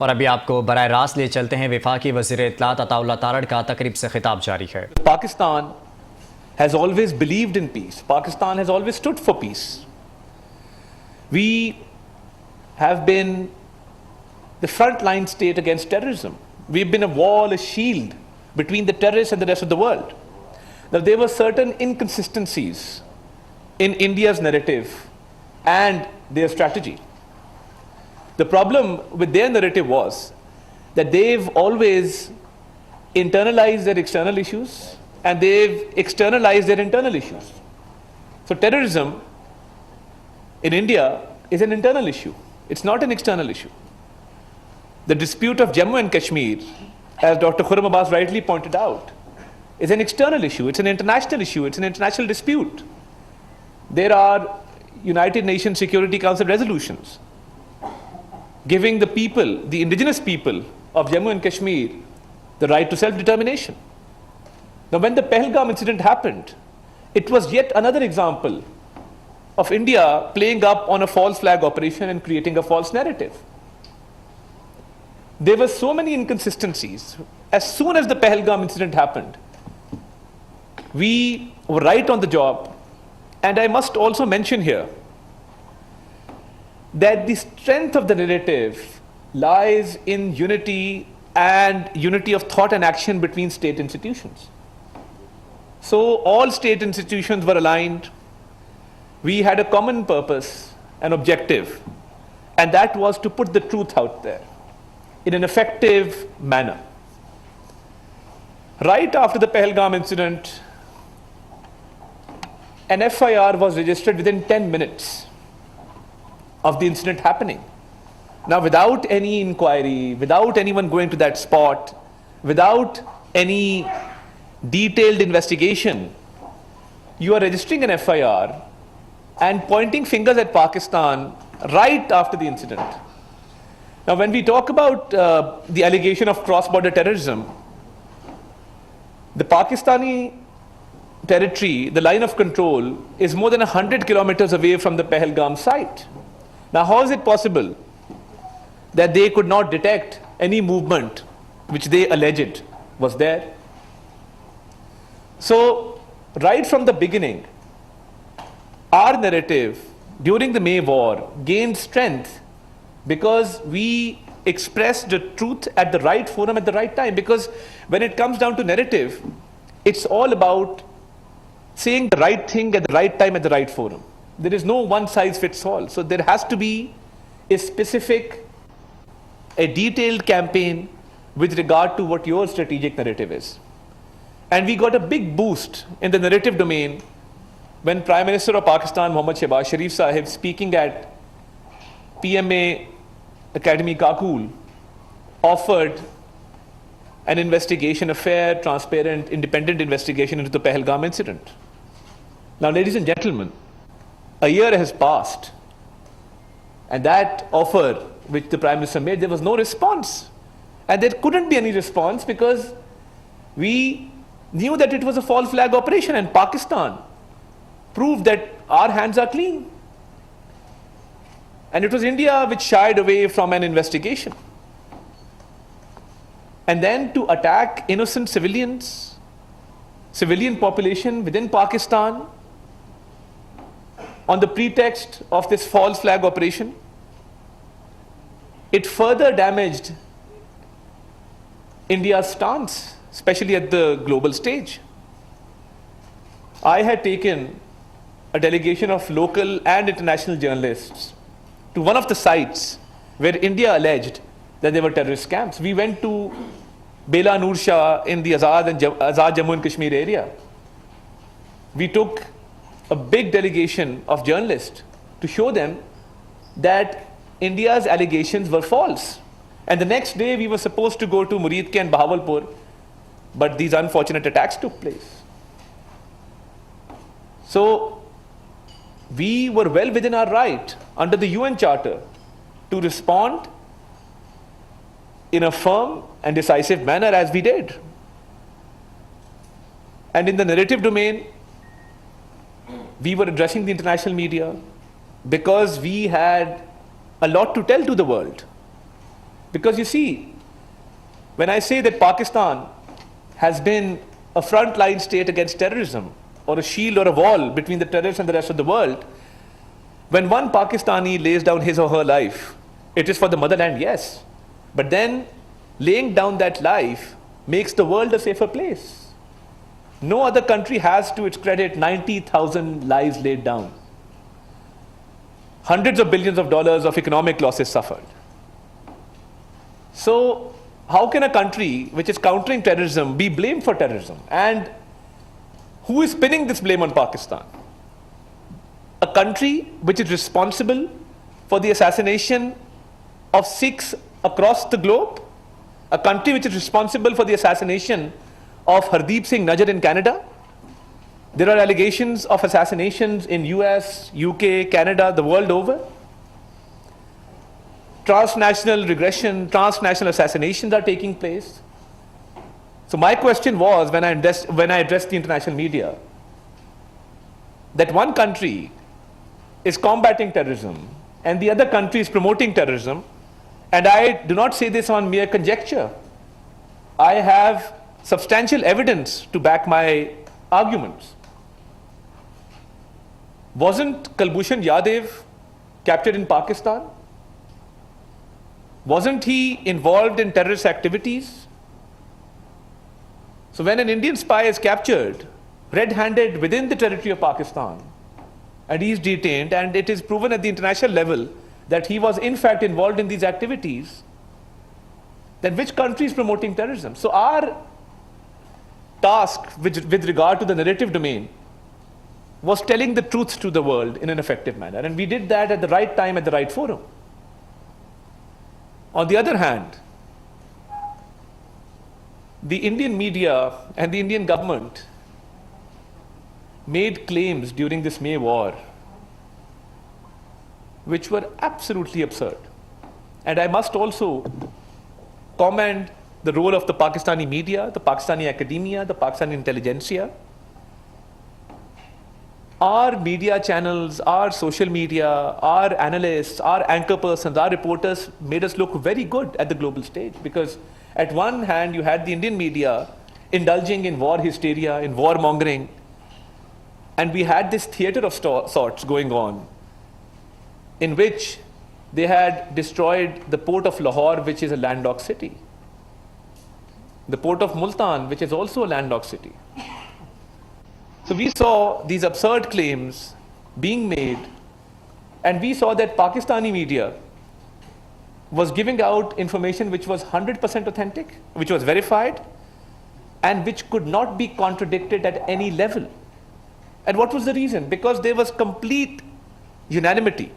और अभी आपको बराह रास्त ले चलते हैं। वफाकी वज़ीर इत्तलात अताउल्लाह तारड़ का तकरीब से खिताब जारी है। Pakistan has always believed in peace. Pakistan has always stood for peace. We have been the frontline state against terrorism. We've been a wall, a shield between the terrorists and the rest of the world. Now, there were certain inconsistencies in India's narrative and their strategy. The problem with their narrative was that they've always internalized their external issues and they've externalized their internal issues. So terrorism in India is an internal issue. It's not an external issue. The dispute of Jammu and Kashmir, as Dr. Khurram Abbas rightly pointed out, is an external issue. It's an international issue. It's an international dispute. There are United Nations Security Council resolutions giving the people, the indigenous people of Jammu and Kashmir, the right to self-determination. Now, when the Pahalgam incident happened, it was yet another example of India playing up on a false flag operation and creating a false narrative. There were so many inconsistencies. As soon as the Pahalgam incident happened, we were right on the job. And I must also mention here that the strength of the narrative lies in unity and unity of thought and action between state institutions. So all state institutions were aligned. We had a common purpose, an objective, and that was to put the truth out there in an effective manner. Right after the Pahalgam incident, an FIR was registered within 10 minutes of the incident happening. Now, without any inquiry, without anyone going to that spot, without any detailed investigation, you are registering an FIR and pointing fingers at Pakistan right after the incident. Now, when we talk about the allegation of cross-border terrorism, the Pakistani territory, the line of control, is more than 100 kilometers away from the Pahalgam site. Now, how is it possible that they could not detect any movement which they alleged was there? So, right from the beginning, our narrative during the May War gained strength because we expressed the truth at the right forum at the right time. Because when it comes down to narrative, it's all about saying the right thing at the right time at the right forum. There is no one size fits all. So there has to be a specific, a detailed campaign with regard to what your strategic narrative is. And we got a big boost in the narrative domain when Prime Minister of Pakistan, Mohammad Shehbaz Sharif Sahib, speaking at PMA Academy Kakul, offered an investigation, a fair, transparent, independent investigation into the Pahalgam incident. Now, ladies and gentlemen, a year has passed, and that offer which the Prime Minister made, there was no response. And there couldn't be any response because we knew that it was a false flag operation, and Pakistan proved that our hands are clean. And it was India which shied away from an investigation. And then to attack innocent civilians, civilian population within Pakistan, on the pretext of this false flag operation, it further damaged India's stance, especially at the global stage. I had taken a delegation of local and international journalists to one of the sites where India alleged that there were terrorist camps. We went to Bela Noor Shah in the Azad Jammu and Kashmir area. We took a big delegation of journalists to show them that India's allegations were false. And the next day we were supposed to go to Muridke and Bahawalpur, but these unfortunate attacks took place. So we were well within our right under the UN Charter to respond in a firm and decisive manner as we did. And in the narrative domain, we were addressing the international media because we had a lot to tell to the world. Because you see, when I say that Pakistan has been a frontline state against terrorism, or a shield or a wall between the terrorists and the rest of the world, when one Pakistani lays down his or her life, it is for the motherland, yes. But then laying down that life makes the world a safer place. No other country has, to its credit, 90,000 lives laid down. Hundreds of billions of dollars of economic losses suffered. So how can a country which is countering terrorism be blamed for terrorism? And who is pinning this blame on Pakistan? A country which is responsible for the assassination of Sikhs across the globe? A country which is responsible for the assassination of Hardeep Singh Najjar in Canada? There are allegations of assassinations in US, UK, Canada, the world over. Transnational regression, transnational assassinations are taking place. So my question was, when I addressed the international media, that one country is combating terrorism and the other country is promoting terrorism, and I do not say this on mere conjecture. I have substantial evidence to back my arguments. Wasn't Kulbhushan Yadav captured in Pakistan? Wasn't he involved in terrorist activities? So when an Indian spy is captured red-handed within the territory of Pakistan, and he is detained, and it is proven at the international level that he was in fact involved in these activities, then which country is promoting terrorism? So our task with regard to the narrative domain was telling the truth to the world in an effective manner, and we did that at the right time, at the right forum. On the other hand, the Indian media and the Indian government made claims during this May war which were absolutely absurd. And I must also commend the role of the Pakistani media, the Pakistani academia, the Pakistani intelligentsia. Our media channels, our social media, our analysts, our anchor persons, our reporters made us look very good at the global stage, because at one hand you had the Indian media indulging in war hysteria, in warmongering, and we had this theater of sorts going on in which they had destroyed the port of Lahore, which is a landlocked city, the port of Multan, which is also a landlocked city. So we saw these absurd claims being made, and we saw that Pakistani media was giving out information which was 100% authentic, which was verified, and which could not be contradicted at any level. And what was the reason? Because there was complete unanimity.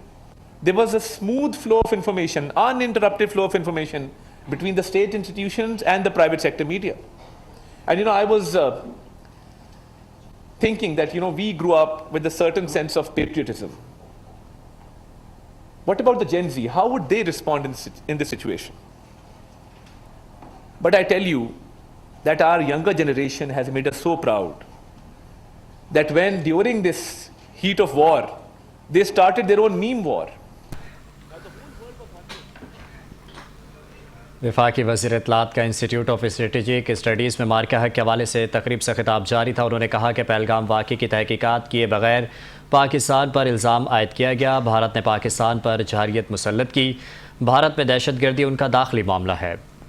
There was a smooth flow of information, uninterrupted flow of information between the state institutions and the private sector media. And I was thinking that we grew up with a certain sense of patriotism. What about the Gen Z? How would they respond in this situation? But I tell you that our younger generation has made us so proud that when during this heat of war, they started their own meme war. वफाकी वज़ीर इत्तलात का institute of strategic studies में मार्का हक के हवाले से तकरीब से खिताब जारी था। उन्होंने कहा कि पहलगाम वाक़े की तहकीकात किए बगैर पाकिस्तान पर इल्ज़ाम आयद किया गया। भारत ने पाकिस्तान पर जरहियत मुसल्लत की। भारत में दहशतगर्दी उनका दाखिली मामला है।